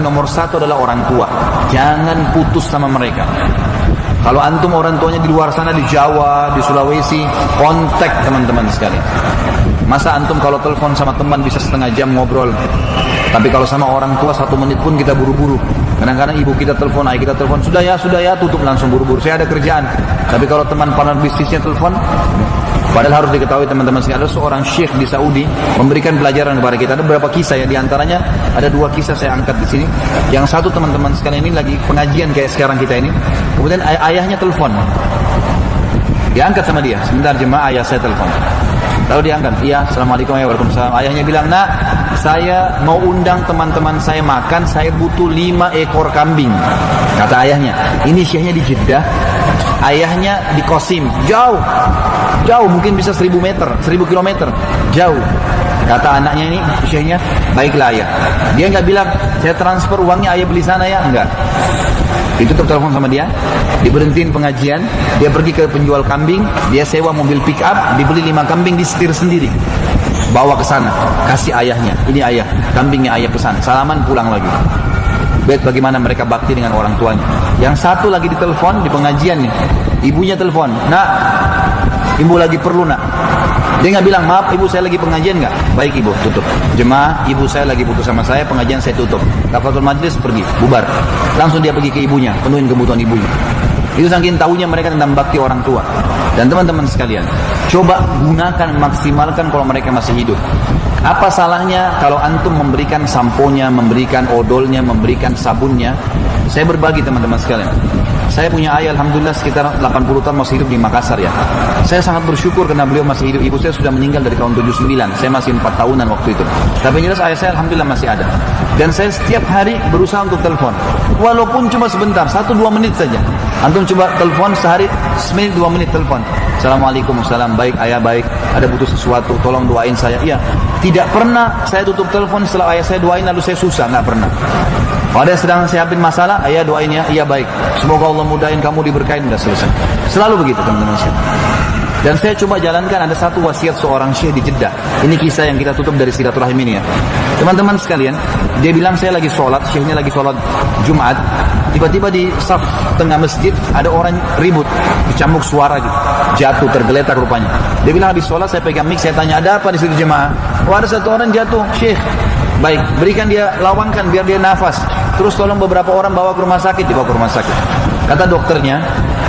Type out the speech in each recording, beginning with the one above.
paling nomor satu adalah orang tua. Jangan putus sama mereka. Kalau antum orang tuanya di luar sana, di Jawa, di Sulawesi, kontak teman-teman sekalian. Masa antum kalau telepon sama teman bisa setengah jam ngobrol, tapi kalau sama orang tua 1 menit pun kita buru-buru. Kadang-kadang ibu kita telepon, ayah kita telepon, sudah ya, tutup langsung buru-buru, saya ada kerjaan. Tapi kalau teman partner bisnisnya telepon, padahal harus diketahui teman-teman sekalian, ada seorang syekh di Saudi memberikan pelajaran kepada kita. Ada beberapa kisah ya, diantaranya ada 2 kisah saya angkat di sini. Yang satu teman-teman sekalian ini lagi pengajian kayak sekarang kita ini, kemudian ayahnya telepon, diangkat sama dia, sebentar jemaah, ayah saya telepon. Lalu diangkat, iya, assalamualaikum ya, waalaikumsalam. Ayahnya bilang, nak, saya mau undang teman-teman saya makan, saya butuh 5 ekor kambing. Kata ayahnya, ini syekhnya di Jeddah, ayahnya di Qasim, jauh, mungkin bisa 1000 meter, 1000 kilometer, jauh. Kata anaknya ini, syekhnya, baiklah ayah. Dia nggak bilang, saya transfer uangnya ayah beli sana ya, enggak. Ditutup telepon sama dia, diberhentiin pengajian, dia pergi ke penjual kambing, dia sewa mobil pick up, dibeli 5 kambing, disetir sendiri, bawa ke sana, kasih ayahnya, ini ayah, kambingnya ayah pesan, salaman pulang lagi. Baik, bagaimana mereka bakti dengan orang tuanya. Yang satu lagi ditelepon di pengajian nih, ibunya telepon, nak, ibu lagi perlu nak. Dia nggak bilang, maaf ibu saya lagi pengajian nggak? Baik ibu, tutup. Jemaah, ibu saya lagi butuh sama saya, pengajian saya tutup. Kafatul majlis pergi, bubar. Langsung dia pergi ke ibunya, penuhin kebutuhan ibunya. Itu saking tahunya mereka tentang bakti orang tua. Dan teman-teman sekalian, coba gunakan, maksimalkan kalau mereka masih hidup. Apa salahnya kalau antum memberikan samponya, memberikan odolnya, memberikan sabunnya? Saya berbagi teman-teman sekalian. Saya punya ayah, alhamdulillah sekitar 80 tahun masih hidup di Makassar ya. Saya sangat bersyukur karena beliau masih hidup. Ibu saya sudah meninggal dari tahun 79. Saya masih 4 tahunan waktu itu. Tapi jelas ayah saya alhamdulillah masih ada. Dan saya setiap hari berusaha untuk telepon. Walaupun cuma sebentar, 1-2 menit saja. Antum coba telepon sehari, semenit 2 menit telepon. Assalamualaikum, salam, baik ayah, baik. Ada butuh sesuatu, tolong doain saya. Iya. Tidak pernah saya tutup telepon setelah ayah saya doain lalu saya susah, nggak pernah. Kalau ada yang sedang siapin masalah, ayah doain ya, iya baik. Semoga Allah mudahin kamu diberkahin, udah selesai. Selalu begitu teman-teman sekalian. Dan saya coba jalankan, ada satu wasiat seorang syekh di Jeddah. Ini kisah yang kita tutup dari silaturahim ini ya. Teman-teman sekalian, dia bilang saya lagi sholat, syekhnya lagi sholat Jumat. Tiba-tiba di saf tengah masjid ada orang ribut, dicambuk suara gitu, jatuh tergeletak rupanya. Dia bilang habis sholat saya pegang mic, saya tanya ada apa di situ jemaah? Oh ada satu orang jatuh, syekh. Baik, berikan dia, lawankan biar dia nafas. Terus tolong beberapa orang bawa ke rumah sakit, dibawa ke rumah sakit. Kata dokternya,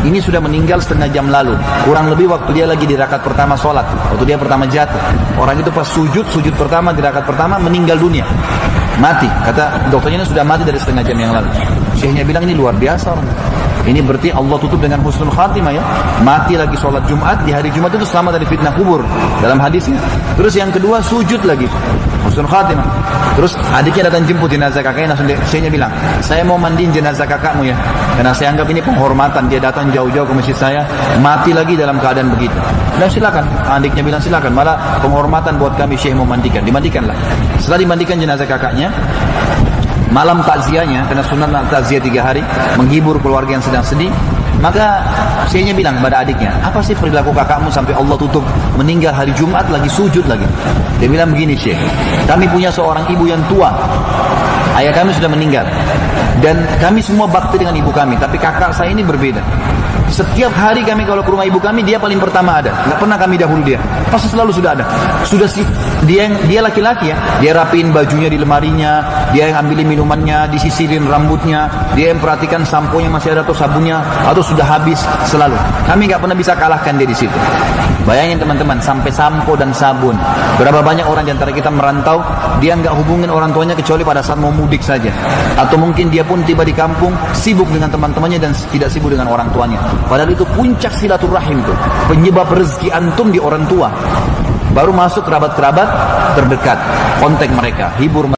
ini sudah meninggal setengah jam lalu. Kurang lebih waktu dia lagi di rakaat pertama sholat, waktu dia pertama jatuh. Orang itu pas sujud pertama di rakaat pertama meninggal dunia, mati. Kata dokternya ini sudah mati dari setengah jam yang lalu. Syekhnya bilang ini luar biasa orang. Ini berarti Allah tutup dengan husnul khatimah ya. Mati lagi sholat Jumat, di hari Jumat itu selamat dari fitnah kubur dalam hadisnya. Terus yang kedua sujud lagi, husnul khatimah. Terus adiknya datang jemput jenazah kakaknya, langsung syekhnya bilang, saya mau mandiin jenazah kakakmu ya, karena saya anggap ini penghormatan. Dia datang jauh-jauh ke masjid saya, mati lagi dalam keadaan begitu. Dan silakan, adiknya bilang silakan, malah penghormatan buat kami syekh mau mandikan, dimandikanlah. Setelah dimandikan jenazah kakaknya, malam takziahnya, karena sunat takziah 3 hari, menghibur keluarga yang sedang sedih, maka syekhnya bilang pada adiknya, apa sih perilaku kakakmu sampai Allah tutup, meninggal hari Jumat lagi sujud lagi? Dia bilang begini syekh, kami punya seorang ibu yang tua, ayah kami sudah meninggal, dan kami semua bakti dengan ibu kami, tapi kakak saya ini berbeda. Setiap hari kami kalau ke rumah ibu kami, dia paling pertama ada. Nggak pernah kami dahulu dia. Pasti selalu sudah ada. Sudah sih, dia laki-laki ya. Dia rapiin bajunya di lemarinya, dia yang ambilin minumannya, disisirin rambutnya, dia yang perhatikan samponya masih ada atau sabunnya, atau sudah habis selalu. Kami nggak pernah bisa kalahkan dia di situ. Bayangin teman-teman, sampai sampo dan sabun. Berapa banyak orang di antara kita merantau, dia nggak hubungin orang tuanya kecuali pada saat mau mudik saja. Atau mungkin dia pun tiba di kampung, sibuk dengan teman-temannya dan tidak sibuk dengan orang tuanya. Padahal itu puncak silaturahim tuh, penyebab rezeki antum di orang tua. Baru masuk kerabat-kerabat terdekat, kontak mereka, hibur mereka.